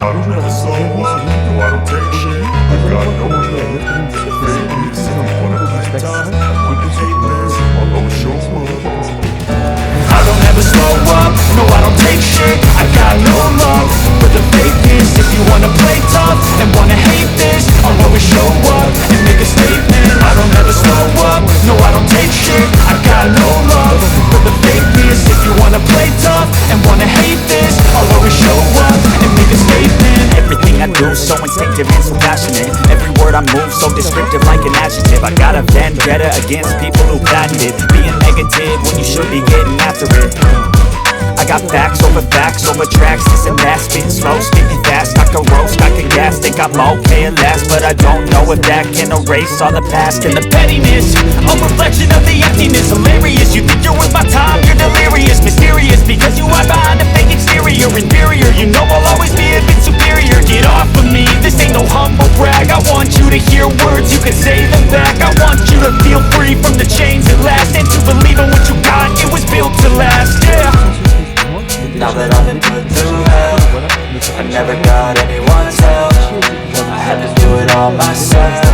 Bonjour à tous et bienvenue sur Unity. Aujourd'hui, nous allons voir comment jouer à 9 Dreams sur PC en utilisant le nouveau BlueStacks 5 et pour ceux qui n'ont pas essayé, l'application est très conseillée. I don't ever slow up, no I don't take shit. I got no love for the fakeness. If you wanna play tough and wanna hate this, I'll always show up and make a statement. I don't ever slow up, no I don't take shit. I got no love for the fakeness. If you wanna play tough and wanna hate this, I'll always show up and make a statement. Everything I do so instinctive and so passionate. Every word I move so descriptive like an adjective. I got a vendetta against people who patented being negative when you should be getting after it. I got facts over tracks, this and that, spitting slow, spitting fast, I can roast, I can gas, think I'm okay at last, but I don't know if that can erase all the past and the pettiness, a reflection of the emptiness, hilarious, you think you're worth my time, you're delirious, mysterious, because you hide behind a fake exterior, inferior, you know I'll always be a bit superior, get off of me, this ain't no humble brag, I want you to hear words, you can say them back, I want you to feel free from the chains at last, and to believe in what you got, it was built to last, yeah. Now that I've been put through hell, I never got anyone's help, I had to do it all myself.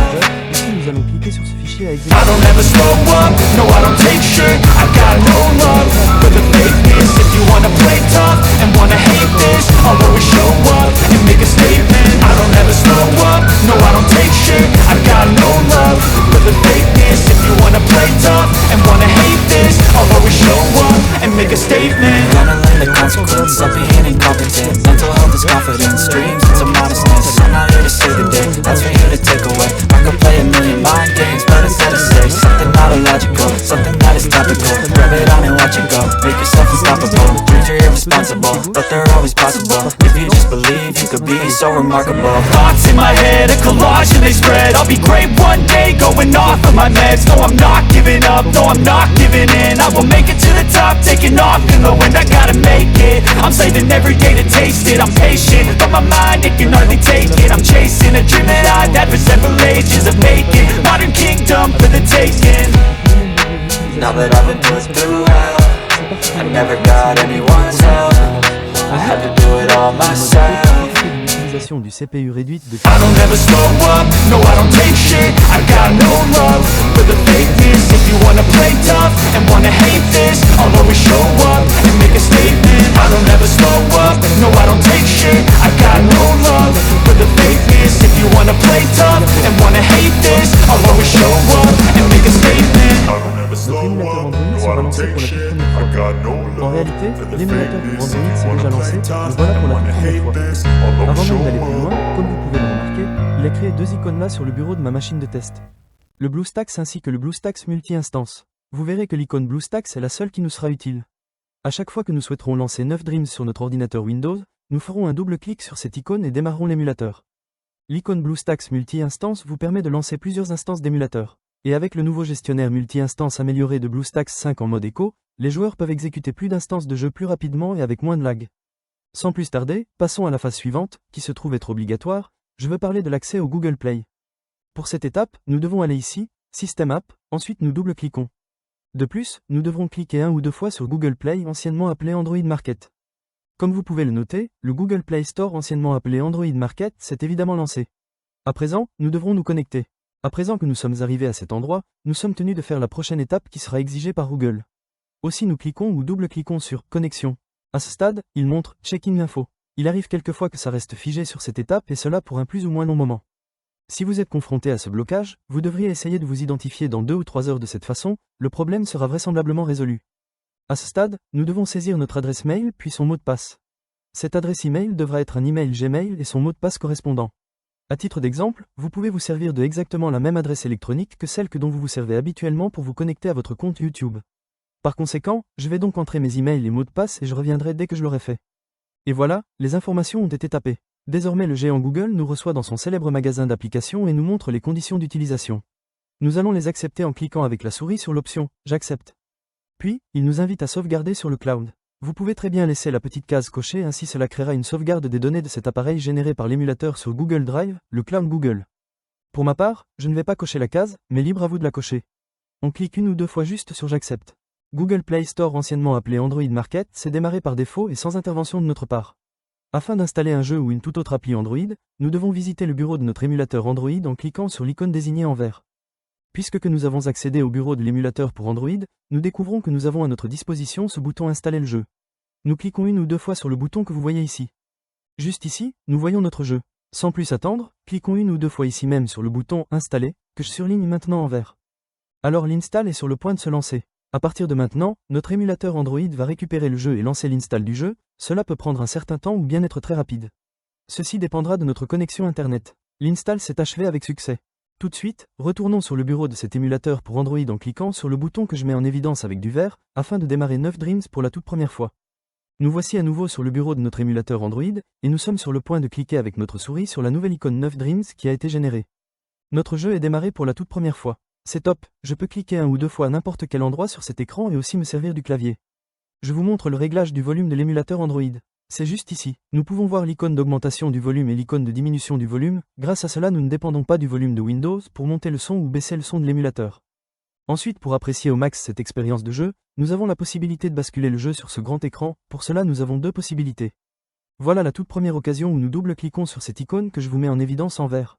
Ici, nous allons cliquer sur ce fichier à I exécuter. don't ever slow up, no I don't take shit. I got no love for the fakeness. If you wanna play tough and wanna hate this, I'll always show up and make a statement. I don't ever slow up, no I don't take shit. I got no love for the fakeness. If you wanna play tough and wanna hate this, I'll always show up and make a statement. Gonna learn the consequence of being incompetent. Mental health is confidence, dreams and some modestness. I'm not here to save the day, that's for you to take away. I could play a million mind games, but instead of say something not illogical, something that is topical. Rub it on and watch it go, make yourself unstoppable. Dreams are irresponsible, but they're always possible. If you just believe, you could be so remarkable. Thoughts in my head, a collage and they spread. I'll be great one day, going off of my meds. No, I'm not giving up, no, I'm not giving in. I will make it to the top, taking off in the wind. I gotta make it, I'm saving every day to taste it. I'm patient, but my mind, it can hardly take it. I'm chasing a dream that I've had for several ages of making modern kingdom for the taking. Now that I've been put through hell, I never got anyone's help, I had to do it all myself. L'utilisation du CPU réduite de I don't ever slow up, no I don't take shit. I got no love for the fakeness. If you wanna play tough and wanna hate this, I'll always show up and make a statement. I don't ever slow up, no I don't take shit. I got no love for the fakeness. If you wanna play tough and wanna hate this, I'll always show up and make a statement. Notre émulateur Android sera lancé pour la toute première fois. En réalité, l'émulateur pour Android s'est déjà lancé, mais voilà pour la toute première fois. Avant même d'aller plus loin, comme vous pouvez le remarquer, il a créé deux icônes là sur le bureau de ma machine de test. Le BlueStacks ainsi que le BlueStacks multi-instance. Vous verrez que l'icône BlueStacks est la seule qui nous sera utile. À chaque fois que nous souhaiterons lancer 9 Dreams sur notre ordinateur Windows, nous ferons un double clic sur cette icône et démarrerons l'émulateur. L'icône BlueStacks multi-instance vous permet de lancer plusieurs instances d'émulateurs. Et avec le nouveau gestionnaire multi-instance amélioré de BlueStacks 5 en mode écho, les joueurs peuvent exécuter plus d'instances de jeu plus rapidement et avec moins de lag. Sans plus tarder, passons à la phase suivante, qui se trouve être obligatoire, je veux parler de l'accès au Google Play. Pour cette étape, nous devons aller ici, System App, ensuite nous double-cliquons. De plus, nous devrons cliquer un ou deux fois sur Google Play, anciennement appelé Android Market. Comme vous pouvez le noter, le Google Play Store anciennement appelé Android Market s'est évidemment lancé. À présent, nous devrons nous connecter. À présent que nous sommes arrivés à cet endroit, nous sommes tenus de faire la prochaine étape qui sera exigée par Google. Aussi nous cliquons ou double-cliquons sur « Connexion ». À ce stade, il montre « Check-in info ». Il arrive quelquefois que ça reste figé sur cette étape et cela pour un plus ou moins long moment. Si vous êtes confronté à ce blocage, vous devriez essayer de vous identifier dans 2 ou 3 heures de cette façon, le problème sera vraisemblablement résolu. À ce stade, nous devons saisir notre adresse mail puis son mot de passe. Cette adresse email devra être un email Gmail et son mot de passe correspondant. À titre d'exemple, vous pouvez vous servir de exactement la même adresse électronique que celle dont vous vous servez habituellement pour vous connecter à votre compte YouTube. Par conséquent, je vais donc entrer mes emails et mots de passe et je reviendrai dès que je l'aurai fait. Et voilà, les informations ont été tapées. Désormais le géant Google nous reçoit dans son célèbre magasin d'applications et nous montre les conditions d'utilisation. Nous allons les accepter en cliquant avec la souris sur l'option « J'accepte ». Puis, il nous invite à sauvegarder sur le cloud. Vous pouvez très bien laisser la petite case cochée, ainsi cela créera une sauvegarde des données de cet appareil généré par l'émulateur sur Google Drive, le cloud Google. Pour ma part, je ne vais pas cocher la case, mais libre à vous de la cocher. On clique une ou deux fois juste sur J'accepte. Google Play Store anciennement appelé Android Market s'est démarré par défaut et sans intervention de notre part. Afin d'installer un jeu ou une toute autre appli Android, nous devons visiter le bureau de notre émulateur Android en cliquant sur l'icône désignée en vert. Puisque que nous avons accédé au bureau de l'émulateur pour Android, nous découvrons que nous avons à notre disposition ce bouton Installer le jeu. Nous cliquons une ou deux fois sur le bouton que vous voyez ici. Juste ici, nous voyons notre jeu. Sans plus attendre, cliquons une ou deux fois ici même sur le bouton Installer, que je surligne maintenant en vert. Alors l'install est sur le point de se lancer. À partir de maintenant, notre émulateur Android va récupérer le jeu et lancer l'install du jeu, cela peut prendre un certain temps ou bien être très rapide. Ceci dépendra de notre connexion Internet. L'install s'est achevé avec succès. Tout de suite, retournons sur le bureau de cet émulateur pour Android en cliquant sur le bouton que je mets en évidence avec du vert, afin de démarrer 9 Dreams pour la toute première fois. Nous voici à nouveau sur le bureau de notre émulateur Android, et nous sommes sur le point de cliquer avec notre souris sur la nouvelle icône 9 Dreams qui a été générée. Notre jeu est démarré pour la toute première fois. C'est top, je peux cliquer un ou deux fois à n'importe quel endroit sur cet écran et aussi me servir du clavier. Je vous montre le réglage du volume de l'émulateur Android. C'est juste ici. Nous pouvons voir l'icône d'augmentation du volume et l'icône de diminution du volume, grâce à cela nous ne dépendons pas du volume de Windows pour monter le son ou baisser le son de l'émulateur. Ensuite, pour apprécier au max cette expérience de jeu, nous avons la possibilité de basculer le jeu sur ce grand écran, pour cela nous avons deux possibilités. Voilà la toute première occasion où nous double-cliquons sur cette icône que je vous mets en évidence en vert.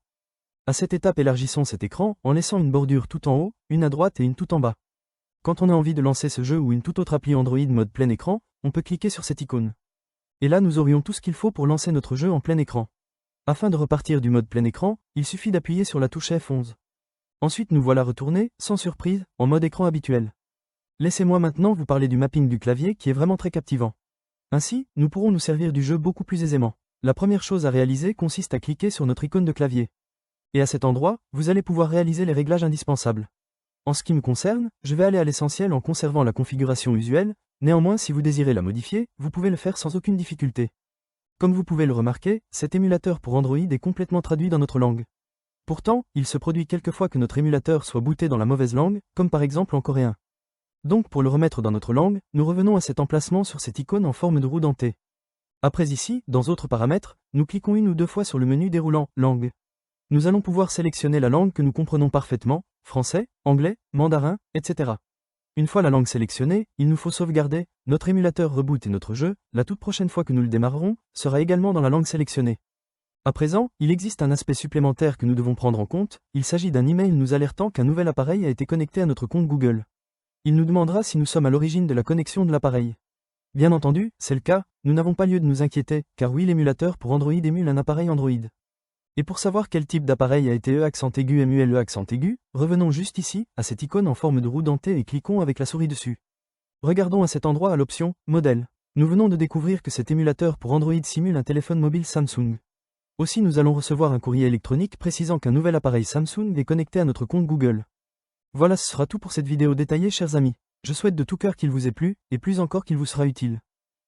À cette étape, élargissons cet écran en laissant une bordure tout en haut, une à droite et une tout en bas. Quand on a envie de lancer ce jeu ou une toute autre appli Android mode plein écran, on peut cliquer sur cette icône. Et là nous aurions tout ce qu'il faut pour lancer notre jeu en plein écran. Afin de repartir du mode plein écran, il suffit d'appuyer sur la touche F11. Ensuite nous voilà retournés, sans surprise, en mode écran habituel. Laissez-moi maintenant vous parler du mapping du clavier qui est vraiment très captivant. Ainsi, nous pourrons nous servir du jeu beaucoup plus aisément. La première chose à réaliser consiste à cliquer sur notre icône de clavier. Et à cet endroit, vous allez pouvoir réaliser les réglages indispensables. En ce qui me concerne, je vais aller à l'essentiel en conservant la configuration usuelle, néanmoins si vous désirez la modifier, vous pouvez le faire sans aucune difficulté. Comme vous pouvez le remarquer, cet émulateur pour Android est complètement traduit dans notre langue. Pourtant, il se produit quelquefois que notre émulateur soit booté dans la mauvaise langue, comme par exemple en coréen. Donc pour le remettre dans notre langue, nous revenons à cet emplacement sur cette icône en forme de roue dentée. Après ici, dans Autres paramètres, nous cliquons une ou deux fois sur le menu déroulant « Langue ». Nous allons pouvoir sélectionner la langue que nous comprenons parfaitement, français, anglais, mandarin, etc. Une fois la langue sélectionnée, il nous faut sauvegarder, notre émulateur reboot et notre jeu, la toute prochaine fois que nous le démarrerons, sera également dans la langue sélectionnée. À présent, il existe un aspect supplémentaire que nous devons prendre en compte, il s'agit d'un email nous alertant qu'un nouvel appareil a été connecté à notre compte Google. Il nous demandera si nous sommes à l'origine de la connexion de l'appareil. Bien entendu, c'est le cas, nous n'avons pas lieu de nous inquiéter, car oui l'émulateur pour Android émule un appareil Android. Et pour savoir quel type d'appareil a été EAccent aigu, revenons juste ici, à cette icône en forme de roue dentée et cliquons avec la souris dessus. Regardons à cet endroit à l'option « Modèle ». Nous venons de découvrir que cet émulateur pour Android simule un téléphone mobile Samsung. Aussi nous allons recevoir un courrier électronique précisant qu'un nouvel appareil Samsung est connecté à notre compte Google. Voilà, ce sera tout pour cette vidéo détaillée chers amis. Je souhaite de tout cœur qu'il vous ait plu, et plus encore qu'il vous sera utile.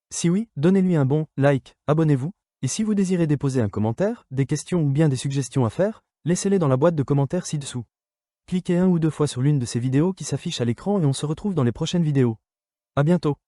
Si oui, donnez-lui un bon like, abonnez-vous. Et si vous désirez déposer un commentaire, des questions ou bien des suggestions à faire, laissez-les dans la boîte de commentaires ci-dessous. Cliquez un ou deux fois sur l'une de ces vidéos qui s'affichent à l'écran et on se retrouve dans les prochaines vidéos. À bientôt.